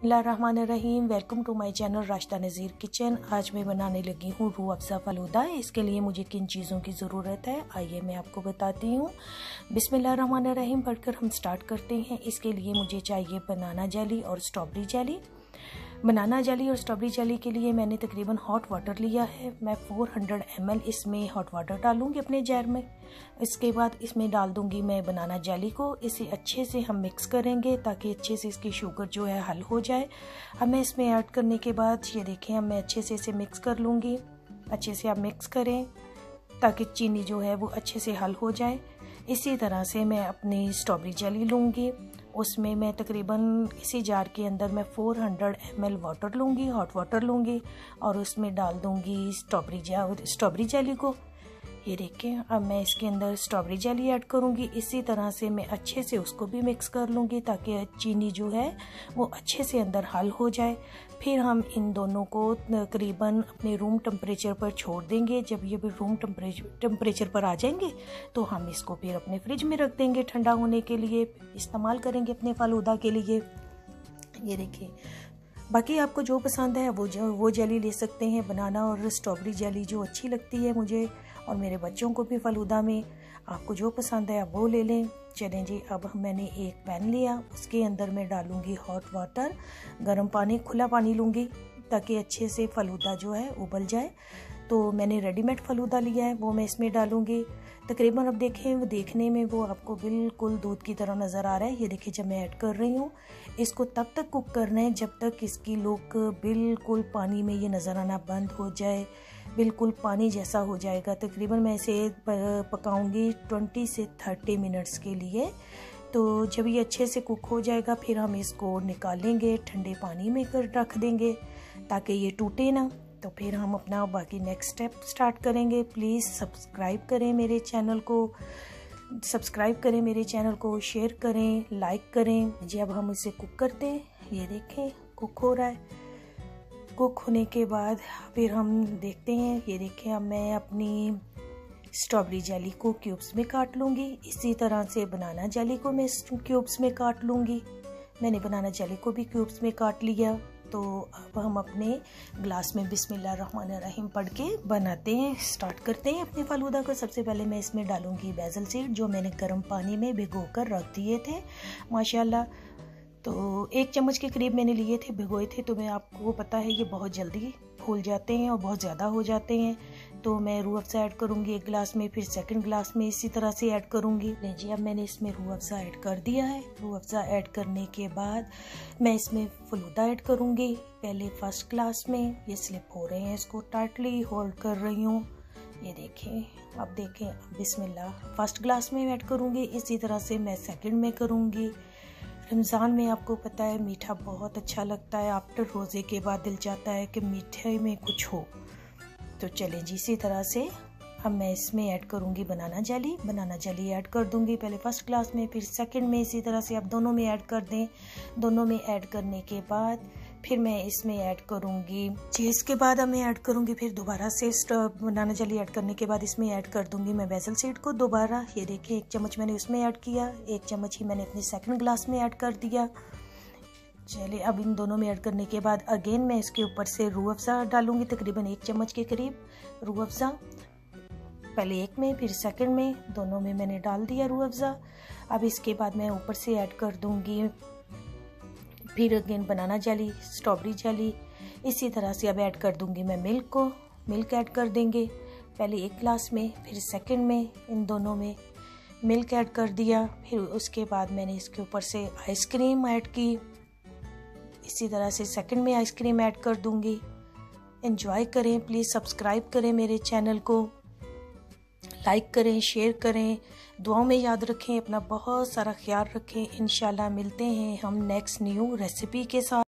बिस्मिल्लाहिर्रहमानिर्रहीम। Welcome to my channel Rashida Nazir kitchen. आज मैं बनाने लगी हूँ रूह अफ़ज़ा फ़लूदा। इसके लिए मुझे किन चीज़ों की ज़रूरत है आइए मैं आपको बताती हूँ। बिस्मिल्लाहिर्रहमानिर्रहीम पढ़कर हम स्टार्ट करते हैं। इसके लिए मुझे चाहिए बनाना जेली और स्ट्रॉबेरी जेली। बनाना जेली और स्ट्रॉबेरी जेली के लिए मैंने तकरीबन हॉट वाटर लिया है। मैं 400 ml इसमें हॉट वाटर डालूंगी अपने जार में। इसके बाद इसमें डाल दूंगी मैं बनाना जेली को। इसे अच्छे से हम मिक्स करेंगे ताकि अच्छे से इसकी शुगर जो है हल हो जाए। अब मैं इसमें ऐड करने के बाद ये देखें, अब मैं अच्छे से इसे मिक्स कर लूँगी। अच्छे से आप मिक्स करें ताकि चीनी जो है वो अच्छे से हल हो जाए। इसी तरह से मैं अपनी स्ट्रॉबेरी जेली लूँगी। उसमें मैं तकरीबन इसी जार के अंदर मैं 400 ml वाटर लूँगी, हॉट वाटर लूँगी और उसमें डाल दूँगी स्ट्रॉबेरी जेली को। ये देखें, अब मैं इसके अंदर स्ट्रॉबेरी जेली ऐड करूँगी। इसी तरह से मैं अच्छे से उसको भी मिक्स कर लूँगी ताकि चीनी जो है वो अच्छे से अंदर हल हो जाए। फिर हम इन दोनों को तकरीबन अपने रूम टेम्परेचर पर छोड़ देंगे। जब ये भी रूम टेम्परेचर पर आ जाएंगे तो हम इसको फिर अपने फ्रिज में रख देंगे ठंडा होने के लिए, इस्तेमाल करेंगे अपने फ़लूदा के लिए। ये देखिए, बाकी आपको जो पसंद है वो जेली ले सकते हैं। बनाना और स्ट्रॉबेरी जेली जो अच्छी लगती है मुझे और मेरे बच्चों को भी फ़लूदा में, आपको जो पसंद है आप वो ले लें। चलें जी, अब मैंने एक पैन लिया, उसके अंदर मैं डालूंगी हॉट वाटर, गर्म पानी, खुला पानी लूँगी ताकि अच्छे से फ़लूदा जो है उबल जाए। तो मैंने रेडीमेड फ़लूदा लिया है, वो मैं इसमें डालूँगी। तकरीबन अब देखें, वो देखने में वो आपको बिल्कुल दूध की तरह नज़र आ रहा है। ये देखिए, जब मैं ऐड कर रही हूँ इसको तब तक कुक करना है जब तक इसकी लुक बिल्कुल पानी में ये नज़र आना बंद हो जाए, बिल्कुल पानी जैसा हो जाएगा। तकरीबन मैं इसे पकाऊंगी 20 से 30 मिनट्स के लिए। तो जब ये अच्छे से कुक हो जाएगा फिर हम इसको निकालेंगे, ठंडे पानी में कर रख देंगे ताकि ये टूटे ना। तो फिर हम अपना बाकी नेक्स्ट स्टेप स्टार्ट करेंगे। प्लीज़ सब्सक्राइब करें मेरे चैनल को, शेयर करें, लाइक करें। जब हम इसे कुक करते हैं, ये देखें कुक हो रहा है। कुक होने के बाद फिर हम देखते हैं, ये देखें, अब मैं अपनी स्ट्रॉबेरी जेली को क्यूब्स में काट लूँगी। इसी तरह से बनाना जेली को मैं क्यूब्स में काट लूँगी। मैंने बनाना जेली को भी क्यूब्स में काट लिया। तो अब हम अपने ग्लास में बिस्मिल्लाहिर्रहमानिर्रहीम पढ़ के बनाते हैं, स्टार्ट करते हैं अपने फ़लूदा को। सबसे पहले मैं इसमें डालूँगी बेसल सीड जो मैंने गर्म पानी में भिगो कर रख दिए थे माशाल्लाह। तो 1 चम्मच के करीब मैंने लिए थे, भिगोए थे। तो मैं आपको पता है ये बहुत जल्दी फूल जाते हैं और बहुत ज़्यादा हो जाते हैं। तो मैं रूह अफ़ज़ा ऐड करूँगी 1 गिलास में, फिर सेकंड गिलास में इसी तरह से ऐड करूँगी। जी, अब मैंने इसमें रूह अफ़ज़ा ऐड कर दिया है। रूह अफ़ज़ा ऐड करने के बाद मैं इसमें फ़लूदा ऐड करूँगी। पहले फर्स्ट ग्लास में, ये स्लिप हो रहे हैं, इसको टाइटली होल्ड कर रही हूँ। ये देखें, अब देखें, बिस्मिल्लाह, फर्स्ट ग्लास में ऐड करूँगी। इसी तरह से मैं सेकंड में करूँगी। रमज़ान में आपको पता है मीठा बहुत अच्छा लगता है। आफ्टर रोज़े के बाद दिल चाहता है कि मीठे में कुछ हो। तो चलें जी, इसी तरह से अब मैं इसमें ऐड करूँगी बनाना जेली ऐड कर दूँगी। पहले फर्स्ट ग्लास में, फिर सेकंड में, इसी तरह से आप दोनों में ऐड कर दें। दोनों में ऐड करने के बाद फिर मैं इसमें ऐड करूँगी जी, इसके बाद अब मैं ऐड करूँगी फिर दोबारा से बनाना जेली ऐड करने के बाद इसमें ऐड कर दूँगी मैं बेसल सीड को दोबारा। ये देखिए, 1 चम्मच मैंने उसमें ऐड किया, 1 चम्मच ही मैंने अपने सेकंड ग्लास में ऐड कर दिया। चलिए, अब इन दोनों में ऐड करने के बाद अगेन मैं इसके ऊपर से रूह अफ़ज़ा डालूँगी, तकरीबन 1 चम्मच के करीब रूह अफ़ज़ा। पहले एक में फिर सेकंड में, दोनों में मैंने डाल दिया रूह अफ़ज़ा। अब इसके बाद मैं ऊपर से ऐड कर दूँगी फिर अगेन बनाना जेली, स्ट्रॉबेरी जेली। इसी तरह से अब ऐड कर दूँगी मैं मिल्क ऐड कर देंगे। पहले 1 गिलास में, फिर सेकंड में, इन दोनों में मिल्क ऐड कर दिया। फिर उसके बाद मैंने इसके ऊपर से आइसक्रीम ऐड की। इसी तरह से सेकंड में आइसक्रीम ऐड कर दूँगी। एंजॉय करें, प्लीज़ सब्सक्राइब करें मेरे चैनल को, लाइक करें, शेयर करें, दुआओं में याद रखें, अपना बहुत सारा ख्याल रखें। इंशाल्लाह मिलते हैं हम नेक्स्ट न्यू रेसिपी के साथ।